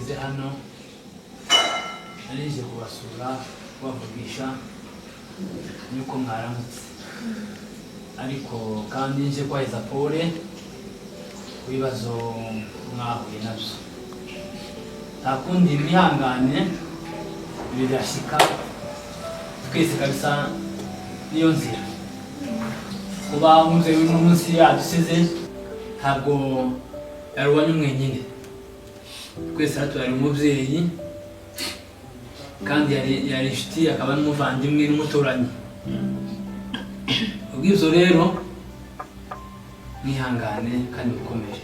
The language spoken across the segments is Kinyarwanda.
nageze hano narije kubasura kubavugisha nuko mwaramutse ariko kandi nje kwaheza pole kubibazo mwahuye nabyo nta kundi mwihangane birashika twese kabisa niyo nzira kuba muze uno munsi yadusize ntabwo yarwanye mwenyine twese turari umubyeyi kandi yari inshuti akaba n'umuvandimwe n'umuturanyi ubwizo rero mwihangane kandi mukomeje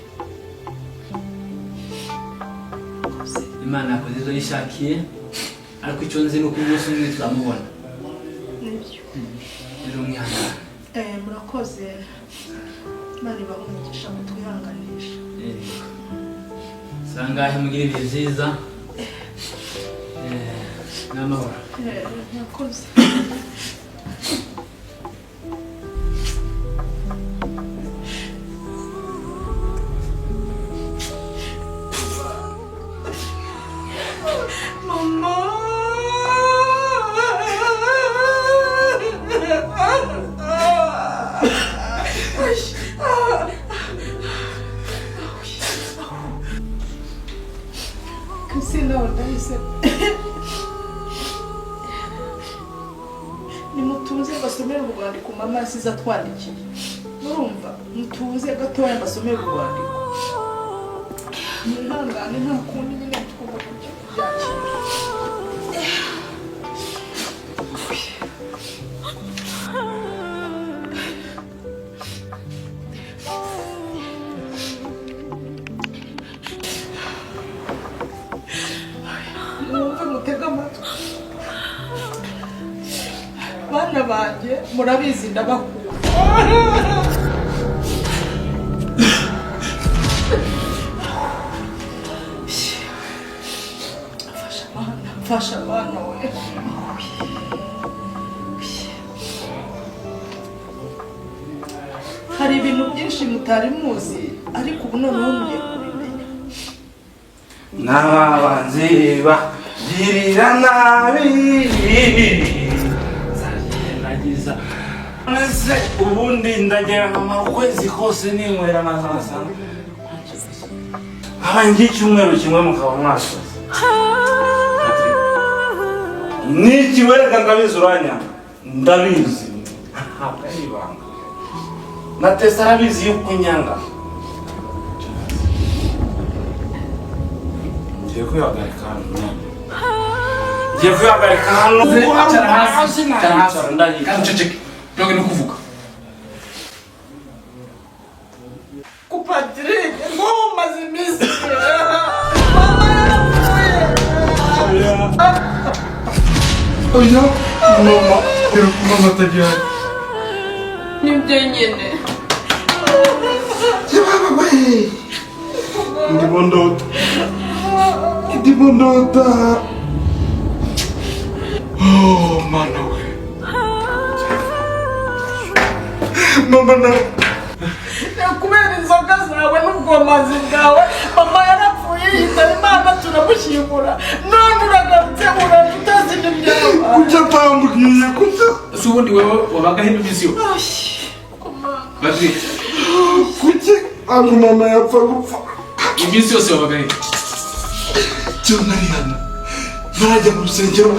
Imana yakoze izo yishakiye ariko icyo nzi nuko umunsi umwe tuzamubona rero mwihangane murakoze Imana ibahumugisha mutwihanganisha sangahe mugira ibihe byiza n'amahoro murakoze nimutuze basomera urwandiko mama yasize atwandikiye murumva mutuze gatoya basomera urwandiko mwihangane nta kundi nyine tugomba kubyakira bana banjye murabizi ndabakunda fasha abana we hari ibintu byinshi mutari muzi ariko ubu noneho mugiye kubimenya n'abanziba girira nabi Nese ubundi ndagera ukwezi kose ninywera na sasa abangi icyumweru kimwe mukaba mwasoze niki wereka ndabizi uranya ndabizi ntabwo ari ibanga na tesa arabizi yuko nyanga ngiye kwihagarika hano ngiye kwihagarika hano cara hasi ndagiye kandi ceceke ndoge no kuvuga kupadiri maze iminsi mama yarapfuye oya mama atagira nibyo nyine ndimo ndota oh mana we mama na kubera inzoga zawe n'ubwomazi bwawe mama yarapfuye yitaba Imana turamushyingura none uragarutse uraje utazi n'ibyaba kucyo atambwiye kucyo si ubundi wewe wabaga hino iminsi yo Patrick kuki ako mama yapfa gupfa iminsi yose wabaga hino cyo nari hano najya mu rusengero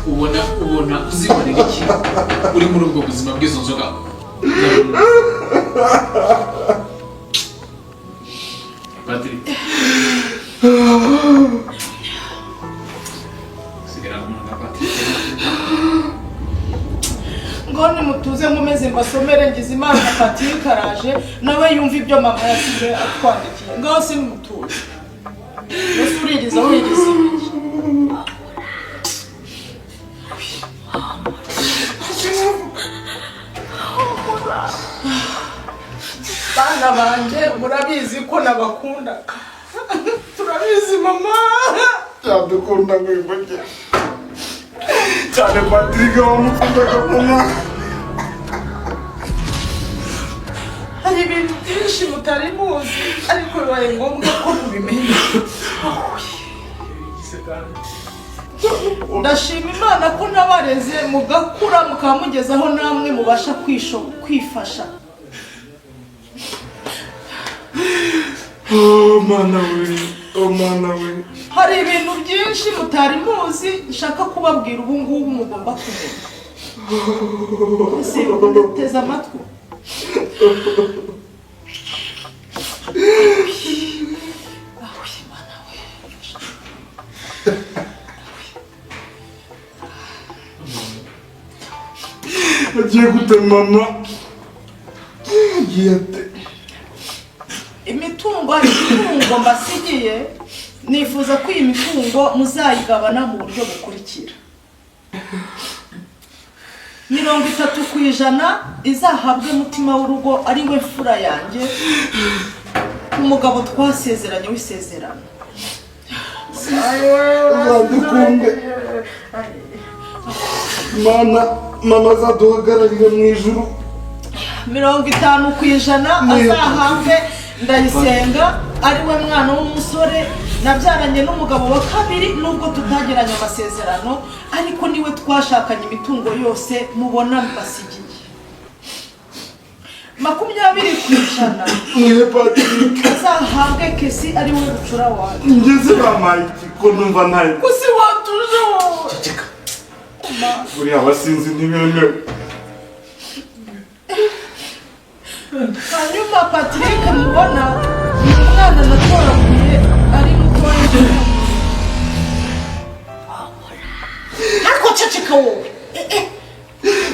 ubona uzibonera iki uri muri ubwo buzima bw'izo nzoga Patrick sigara umuntu Patrick ngone mutuze nkomeze mbasomere ngize Imana Patrick araje nawe yumva ibyo mama yasize atwandikiye ngaho simutuje usuririza wiriza bana banjye murabizi ko nabakunda turabizi mama cyadukunda mwibage cyane Patrick wamukundaga mama hari ibintu byinshi mutari muzi ariko bibaye ngombwa ko mubimenya ndashima Imana ko nabareze mugakura mukamugezaho namwe mubasha kwifasha. Oh mana we. Hari ibintu byinshi mutari muzi nshaka kubabwira ubu ngubu mugomba kumenya. Ese muteze amatwi. Agiye gute mama? Imitungo mbasigiye nifuza ko iyi mitungo muzayigabana mu buryo bukurikira. 30% izahabwe mutima w'urugo ari we fura yanjye, umugabo twasezeranye w'isezerano. Dukunde mama zaduhagararira mu ijuru. 50% azahabwe Ndayisenga ari we mwana w'umusore nabyaranye n'umugabo wa kabiri nubwo tutagiranye amasezerano, ariko niwe twashakanye imitungo yose mubona mbasigiye. 20% Mwe Patrick azahabwe Kesi ari we rucura wanjye. ngeze bamayiti ko numva ntaye. Kusi watuje wowe. Ceceka. Buriya abasinzi ntibemewe. Hanyuma Patrick mubona umwana natoraguye ari mutoye. Ako ceceka wowe.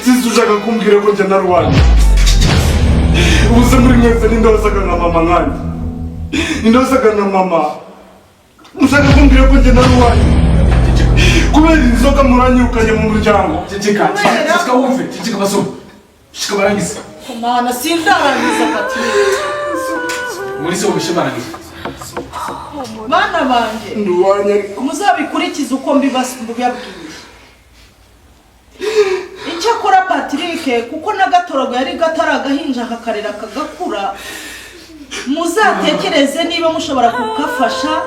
Sisi ushaka kumbwira ko njye na Rwanda. Ubuze muri mwese ninde wasaga na mama nkandi? Ninde wasaga na mama? Ushaka kumbwira ko njye na Rwanda? Kubera inzoga muranyirukanye mu muryango. Ceceka wumve, ceceka basoma. Shika barangiza. Mana sindarangiza Patrick. Muri se ubishe barangiza. Bana banje Nduwanya muzabikurikiza uko mbibabwiye. Icyakora Patrick kuko nagatorogo yari gataragahinja kakarira kagakura, muzatekereze niba mushobora kukafasha,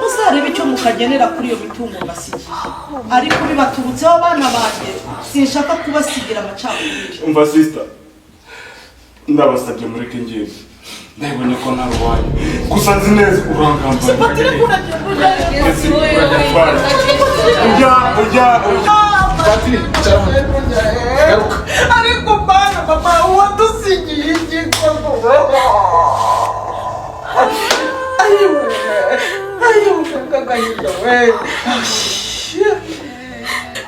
muzarebe icyo mukagenera kuri iyo mitungo mbasigiye. Ariko bibaturutseho bana banje sinshaka kubasigira amacakubiri. umva sister. Ndabasabye mureke ngiye. Ndabona ko narwaye. Gusa nzi neza urangamba. Patrick uragenda. Patrick Garuka. Ariko bana mama wadusigiye igikoko. Ayo kagayida we.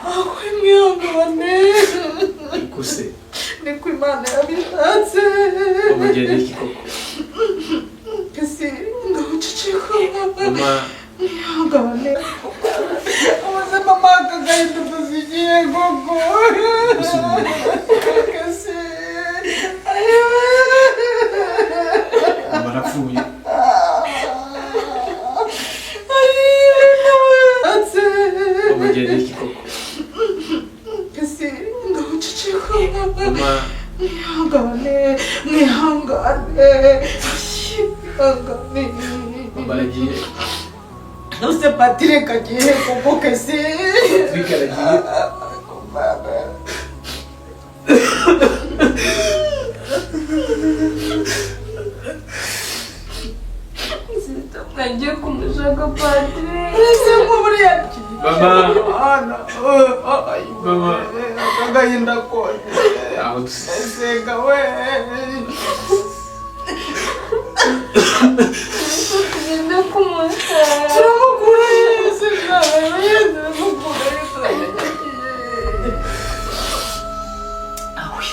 Aho imyangane. Kuse. Ni kwimana yabitatse. Umugeni iki koko? Kesi ndaceceka. Mama Ihangane. Amaze mama kagayida dusigiye gogo. Kesi. Ayo. mama napfuye. Umugeni iki koko? Kesi ndaceceka. Mama Ihangane. mama yagiye. Nuse Patrick agiye kuko Kesi. Patrick aragiye. Nagiye kumushaka Patrick. Ese nk'uburi yagiye. Mama. Mama. Agahinda kose. Aho dusize. Esega we. Tugenda kumusara. Turamukura yese nawe. Turamukura yese. Awi.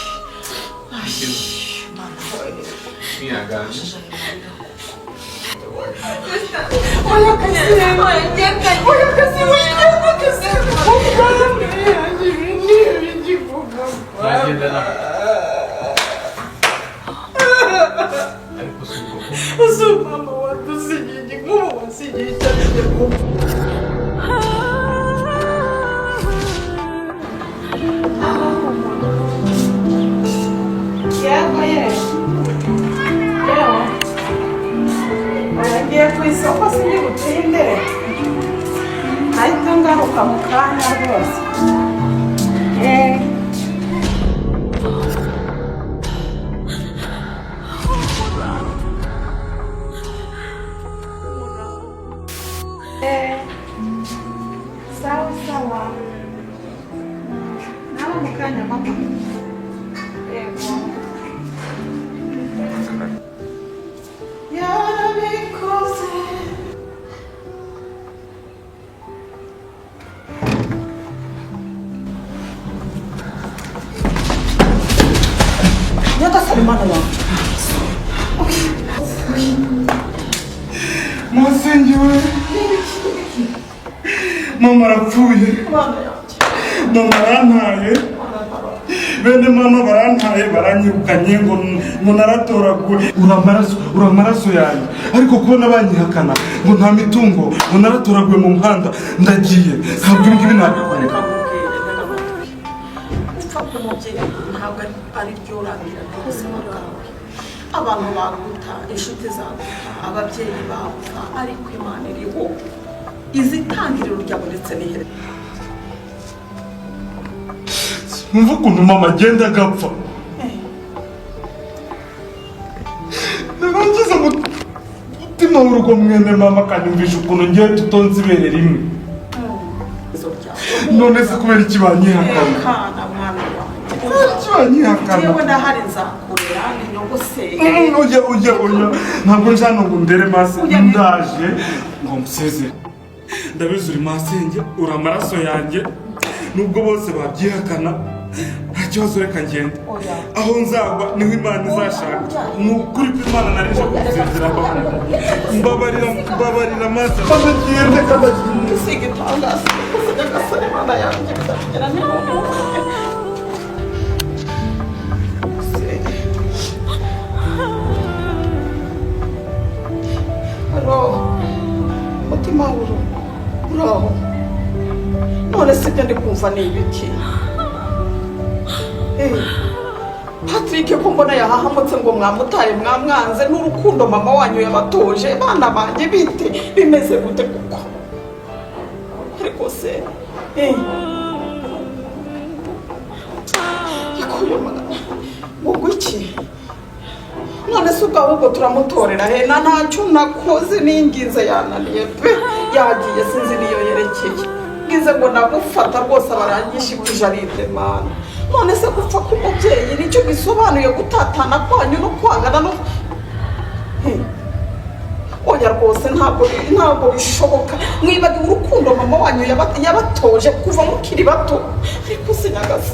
Mwihangane. Oya Kesi. Oya Kesi. Bagenda na. Ariko si ubwoko. Usu mama wadusigiye nk'ubu wasigiye cyane kuko. Ngiye ku isoko sinjye buteye imbere. ndagaruka mu kanya rwose. Sawa sawa. Nawe mu kanya mama. Yego. Yarabikoze. Nyagasani mana wanjye. Musengiwe. Mama arapfuye. Mama arantaye. Bene mama barantaye baranyirukanye ngo naratoraguwe. Uri amaraso yanjye. Ariko kubona banyihakana ngo nta mitungo ngo naratoraguwe mu muhanda ndagiye. Ntabwo ngibi nabikorera. Ntabwo ari ryo urangira ubuzima bwawe. Abantu baguta, inshuti zaguta, ababyeyi baguta, ariko Imana iriho. Izitangiriro ryabonetse n'ihere. Mvuga ukuntu mama agenda agapfa. Narangiza umutima w'urugo mwene mama akanyumvisha ukuntu ngiye tutonze ibere rimwe. None se kubera iki banyihakana? Kana mwana wanjye. Iki banyihakana? Yewe ndahari nzakurera ninyogoseye. Ujya. Ntabwo njana ngo ndere mase ndaje ngo museze. Ndabizi uri masenge, uri amaraso yanjye. Nubwo bose babyihakana, nta kibazo reka ngende. Aho nzagwa niho Imana izashaka. Ni ukuri ko Imana narije kuzezera mbabarira maze ndagende kadagiye. Usige tangaza. Usige gasare mana yanjye kudagera niho. Mutima uraho. None se ibyo ndi kumva ni ibiki? Patrick ko mbona yahahamutse ngo mwamutaye mwamwanze n'urukundo mama wanyu yabatoje bana banjye bite bimeze gute kuko? Ariko se yakuye magana ngo iki? None se ubwo turamutorera hena ntacyo nakoze n'ingize yananiye pe yagiye sinzi niyo yerekeye. Ngize ngo nagufata rwose abarangisha kujaride mana. None se gupfa k'umubyeyi nicyo gisobanuye gutatana kwanyu no kwangana no oya rwose ntabwo bishoboka. Mwibagiwe urukundo mama wanyu yabatoje kuva mukiri bato. Ariko sinyagaza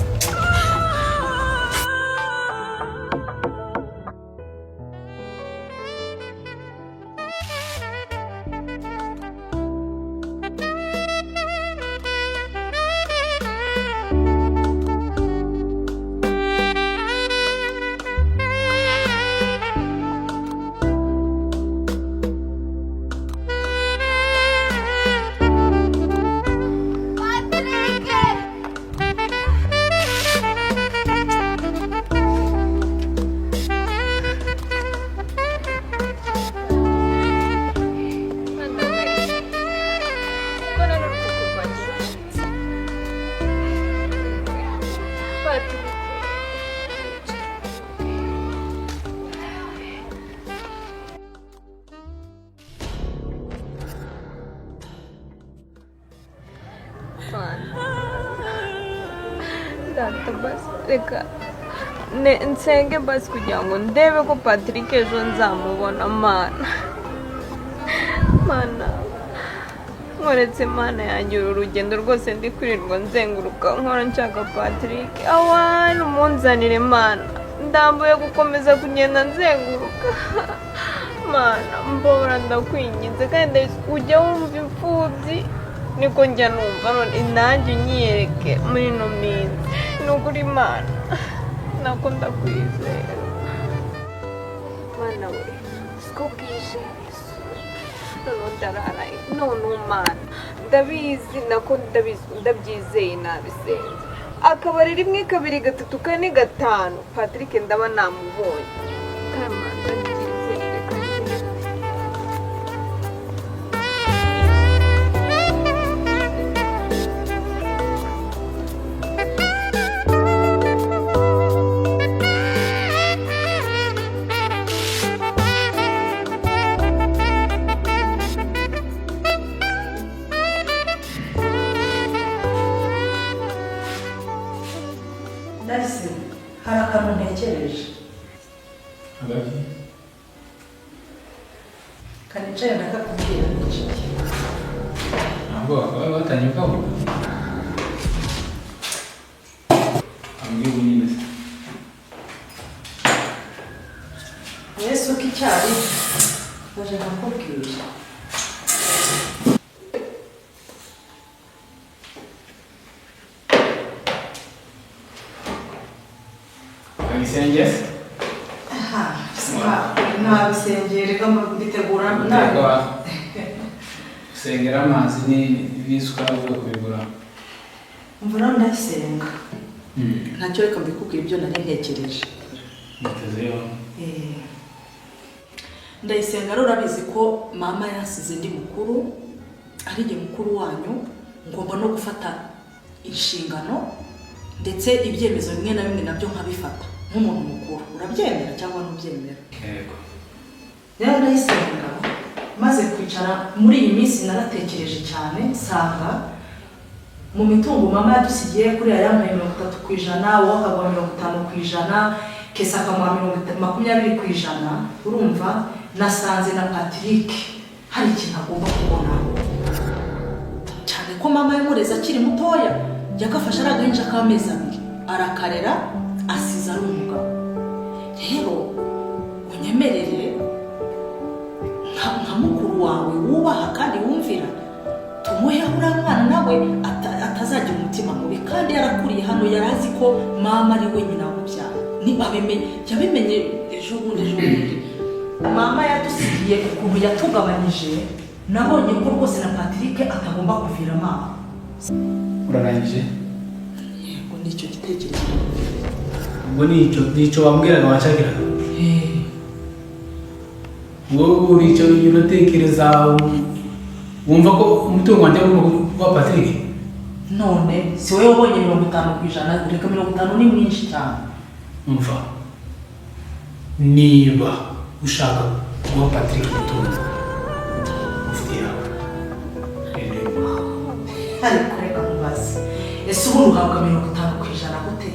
Data basi reka nsenge basi kugira ngo ndebe ko Patrick ejo nzamubona mana nkoretse mana yanjye uru rugendo rwose ndi kwirirwa nzenguruka nkora nshaka Patrick awani umunzanire mana ndambuye gukomeza kugenda nzenguruka mana mbora ndakwinginze kandi ujya wumva imfubyi niko njya numva none nanjye unyiyereke muri ino minsi ni ukuri mana nako ndakwizera mana we siko bwije none ndararaye none mana ndabizi nako ndabyizeye nabisenze akabari rimwe kabiri gatatu kane gatanu Patrick ndaba namubonye karicaye ndakakubwira n'igice. ntabwo bakaba batangiye ukavuga ambwiye ubu nyine Yesu ko icyari baje nkakubwira. abisengese Nta bisengere bitegura ntabwo usengera amazi n'ibisukura avuga kubigura mvura ndayisenga. Ntacyo reka mbikubwira ibyo nari ntekereje. mbatezeyo Ndayisenga rero urabizi ko mama yasize ndi mukuru, ari njye mukuru wanyu, ngomba no gufata inshingano ndetse ibyemezo bimwe na bimwe nabyo nkabifata nk'umuntu mukuru. Urabyemera cyangwa ntubyemera? yego Rero Ndayisenga maze kwicara muri iyi minsi naratekereje cyane, nsanga mu mitungo mama yadusigiye kuri yampaye 30%, wowe akagwa 50%, Kesa akamuha 20%, urumva nasanze na Patrick hari ikintu agomba kubona cyane ko mama yamureze akiri mutoya, yakafasha ari agahinja k'amezi 2 arakarera asize ari umugabo. Rero unyemerere nka mukuru wawe wubaha kandi wumvira, tumuhe uriya mwana nawe atazagira umutima mubi, kandi yarakuriye hano yarazi ko mama ari we nyina w'umubyara. Niba yabimenye ejo bundi mama yadusigiye ukuntu yatugabanyije, nabonye ko rwose na Patrick atagomba kuvira mama. urarangije Yego nicyo gitekerezo. ubwo nicyo wambwiraga washakiraga wowe uri icyo uratekereza wumva ko umutungo wanjye ari uwa Patrick? None si wowe wabonye 50%, reka 50 ni mwinshi cyane. umva niba ushaka guha Patrick umutungo ufite yawe Ariko reka mubaze, ese ubu uhabwa 50% gute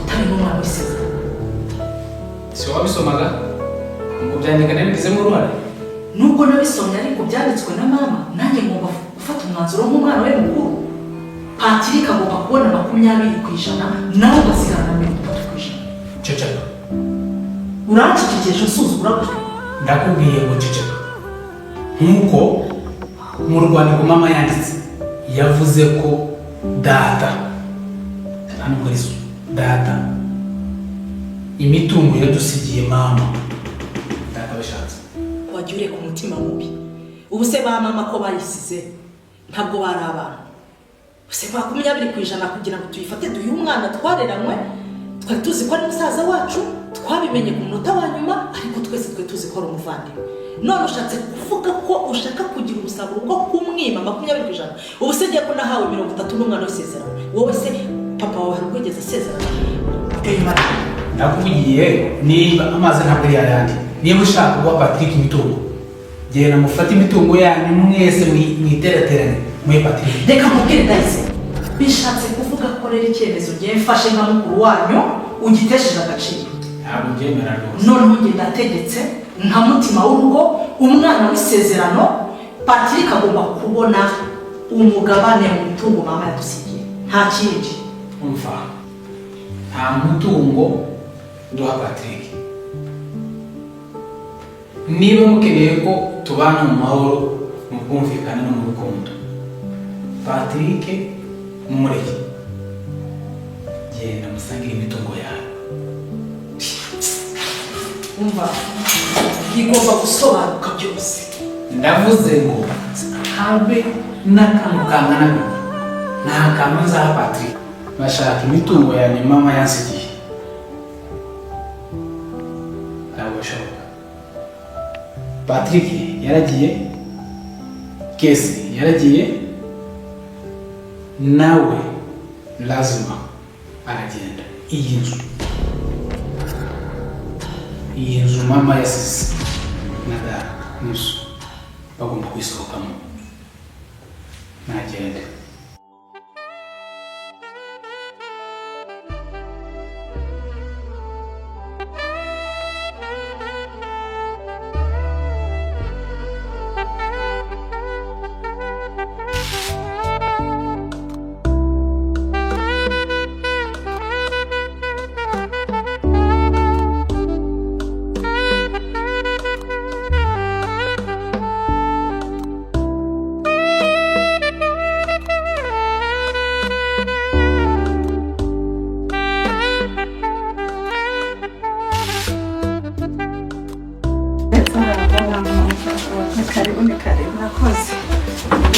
utari n'umwana w'isezerano? si wabisomaga ngo byandika nabigizemo uruhare? Nubwo nabisomye ariko byanditswe na mama, nanjye ngomba gufata umwanzuro nk'umwana we mukuru. Patrick agomba kubona 20%, nawe ugasigana na 30%. ceceka Urancikije usuzugura gute? ndakubwiye ngo ceceka. Nk'uko mu rwandiko mama yanditse yavuze ko data hano muri so data imitungo yadusigiye mama data bashatse Wagiye ureka umutima mubi. Ubu se ba mama ko bayisize ntabwo bari abantu. Se 20% kugira ngo tuyifate duhe umwana twareranywe, twari tuzi ko ari musaza wacu, twabimenye ku munota wa nyuma, ariko twese twe tuzi ko ari umuvandimwe. None ushatse kuvuga ko ushaka kugira umusaruro bwo kumwima 20%. Ubu se ngiye ko nahawe 30 n'umwana w'isezerano. Wowe se papa wawe hari kwegeza isezerano? ndakubwiye niba amazi ntabwo ari yayandi. Niba ushaka guha Patrick imitungo genda mufate imitungo yanyu mwese mwiteraterane muri Patrick. Reka mubwire Ndayise, bishatse kuvuga ko rero icyemezo ngiye mfashe nka mukuru wanyu ugitesheje agaciro. Ntabwo byemera rwose. Noneho njye ndategetse nka mutima w'urugo, umwana w'isezerano Patrick agomba kubona umugabane mu mitungo mama yadusigiye, nta kindi. Umva nta mutungo duha Patrick. Niba mukeneye ko tubana mu mahoro mu bwumvikane no mu rukundo, Patrick mumureke genda musangire imitungo yawe. Umva bigomba gusobanuka byose. Ndavuze ngo habe n'akantu kangana nta kantu nzaha Patrick. Bashaka imitungo yanjye mama yansigiye ntabwo bishoboka. Patrick yaragiye, Kesi yaragiye, nawe lazima aragenda. Iyi nzu mama yasize na data n'inzu bagomba kuyisohokamo. Nagende.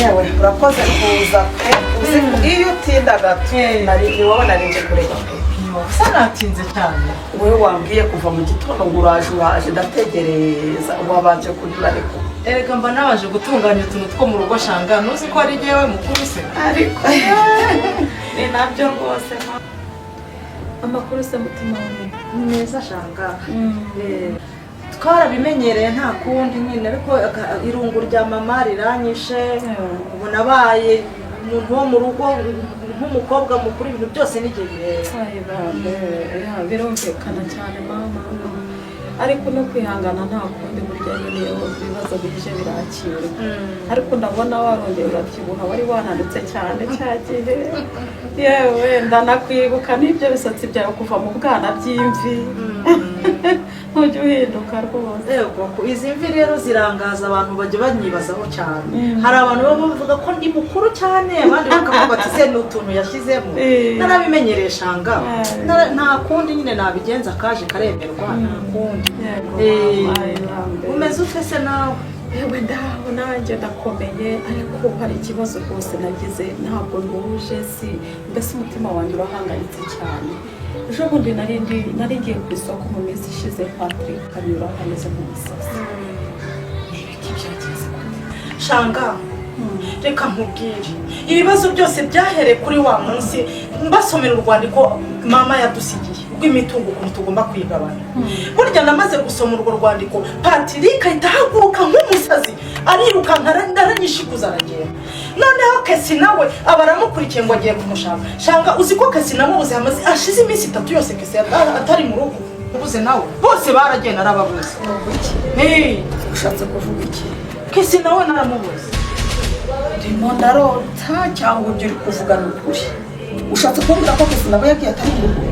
yewe urakoze kuza pe uzi ko iyo utinda gato ni wowe narinje kureba pe usa natinze cyane wowe wambwiye kuva mu gitondo ngo uraje ndategereza wabanje kunyura ariko erega mba nabaje gutunganya utuntu two mu rugo shanga ntuzi ko ari jyewe mukuru se ariko ni nabyo rwose amakuru se mutima wawe neza shanga twarabimenyereye nta kundi nyine ariko irungu rya mama riranyishe ubu nabaye umuntu wo mu rugo nk'umukobwa mukuru ibintu byose n'igihe bireba birumvikana cyane mama ariko no kwihangana nta kundi burya nyine ibibazo bije birakira ariko ndabona warongera urabyibuha wari wananutse cyane cya gihe yewe ndanakwibuka n'ibyo bisatsi byawe kuva mu bwana by'imvi ntujya uhinduka rwose yego izi mvi rero zirangaza abantu bajya banyibazaho cyane hari abantu baba bavuga ko ndi mukuru cyane abandi bakavuga bati se ni utuntu yashyizemo narabimenyereye shanga nta kundi nyine nabigenza kaje karemerwa nta kundi umeze ute se nawe yewe ndaho nanjye ndakomeye ariko hari ikibazo rwose nagize ntabwo ntuje si mbese umutima wanjye urahangayitse cyane ejo bundi nari ngiye ku isoko mu minsi ishize Patrick anyura ameze nk'umusazi n'ibiki byageze shanga reka nkubwire ibibazo byose byahereye kuri wa munsi mbasomera urwandiko mama yadusigiye rw'imitungo ukuntu tugomba kwigabana burya namaze gusoma urwo rwandiko Patrick ahita ahaguruka nk'umusazi arirukanka aranyishikuza aragenda noneho Kesi nawe aba aramukurikiye ngo agiye kumushaka shanga uzi ko Kesi nawe ubuze hamaze ashize iminsi 3 yose Kesi atari mu rugo ubuze nawe bose baragenda arababuze ushatse kuvuga iki Kesi nawe naramubuze ndimo ndarota cyangwa ujya uri kuvugana ukuri ushatse kumbwira ko Kesi nawe yagiye atari mu rugo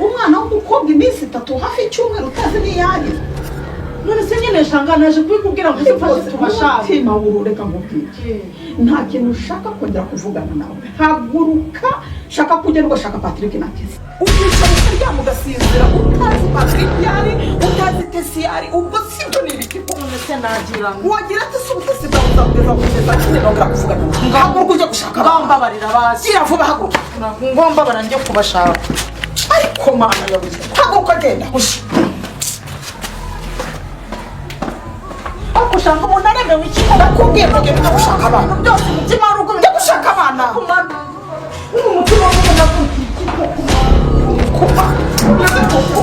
umwana w'umukobwa iminsi 3 hafi icyumweru utazi n'iyari none se nyine shanga naje kubikubwira ngo uzifashe tubashaka umutima w'urureka nkubwire nta kintu ushaka kongera kuvugana nawe haguruka shaka kugera ugashaka Patrick na Kesi ukicara ukaryama ugasinzira utazi Patrick yari utazi Kesi yari ubwo sibyo ni ibiki none se nagira wagira ati si ubutesi bwawe uzabugeza kugeza nyine nongera kuvugana nawe haguruka ujya gushaka bambabarira bazi gira vuba haguruka ngomba barangiye kubashaka ariko mana yabuze haguruka genda ushi ushaka umuntu aremewe iki ndakubwiye ngo ujya gushaka abana byose umutima w'urugo ujya gushaka abana umutima w'urugo nakubwiye kuba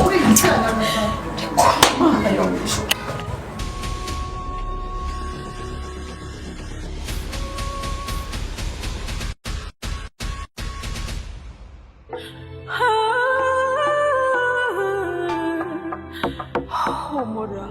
uri mana yabuze humura